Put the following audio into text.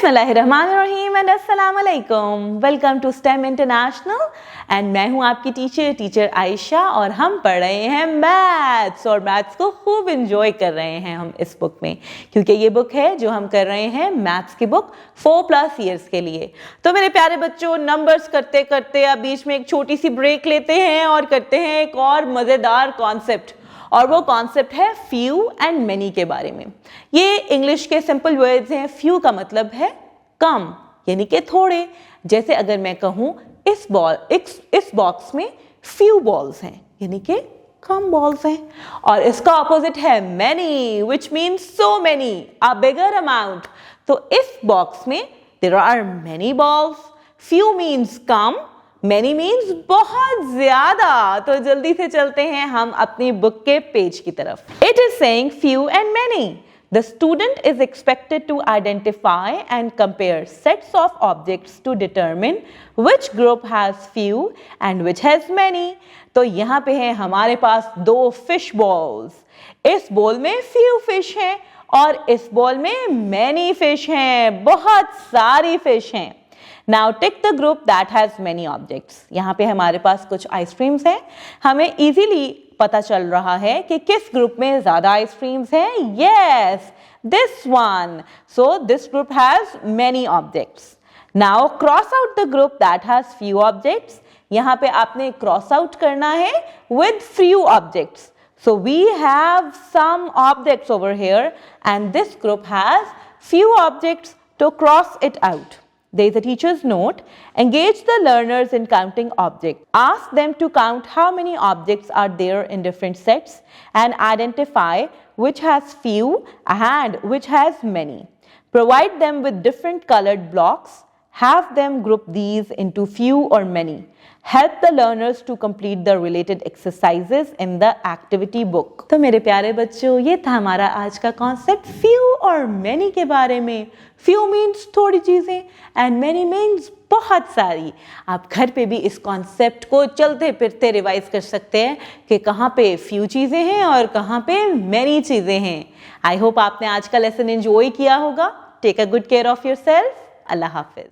बिस्मिल्लाहिर्रहमानिर्रहीम एंड अस्सलाम वालेकुम। Welcome to STEM International and मैं हूं आपकी टीचर आयशा और हम पढ़ रहे हैं मैथ्स और मैथ्स को खूब इंजॉय कर रहे हैं हम इस बुक में, क्योंकि ये बुक है जो हम कर रहे हैं मैथ्स की बुक 4+ ईयर्स के लिए। तो मेरे प्यारे बच्चों, नंबर्स करते करते अब बीच में एक छोटी सी ब्रेक लेते हैं और करते हैं एक और मज़ेदार कॉन्सेप्ट, और वो कॉन्सेप्ट है फ्यू एंड मैनी के बारे में। ये इंग्लिश के सिंपल वर्ड्स हैं। फ्यू का मतलब है कम, यानी कि थोड़े। जैसे अगर मैं कहूँ इस बॉक्स में फ्यू बॉल्स हैं, यानी कि कम बॉल्स हैं। और इसका ऑपोजिट है many, which means so many, a bigger amount. तो इस बॉक्स में there are many balls. Few means कम, मैनी मीन्स बहुत ज्यादा। तो जल्दी से चलते हैं हम अपनी बुक के पेज की तरफ। It is saying few and many. The student is expected to identify and compare sets of objects to determine which group has few and which has many. तो यहाँ पे है हमारे पास 2 fish balls. इस ball में few fish हैं और इस बॉल में many fish हैं, बहुत सारी fish हैं। Now tick the group that has many objects. यहाँ पे हमारे पास कुछ आइसक्रीम्स हैं। हमें easily पता चल रहा है कि किस ग्रुप में ज्यादा आइसक्रीम्स हैं। Yes, this one. So this group has many objects. Now cross out the group that has few objects. यहाँ पे आपने cross out करना है with few objects. So we have some objects over here and this group has few objects. To cross it out, there is a teacher's note. Engage the learners in counting objects. Ask them to count how many objects are there in different sets and identify which has few and which has many. Provide them with different colored blocks. Have them group these into few or many. Help the learners to complete the related exercises in the activity book. तो मेरे प्यारे बच्चों, ये था हमारा आज का concept few और many के बारे में। Few means थोड़ी चीजें and many means बहुत सारी। आप घर पे भी इस कॉन्सेप्ट को चलते फिरते रिवाइज कर सकते हैं कि कहाँ पे few चीजें हैं और कहाँ पे many चीजें हैं। आई होप आपने आज का लेसन एंजॉय किया होगा। Take a good care of yourself. अल्लाह हाफिज।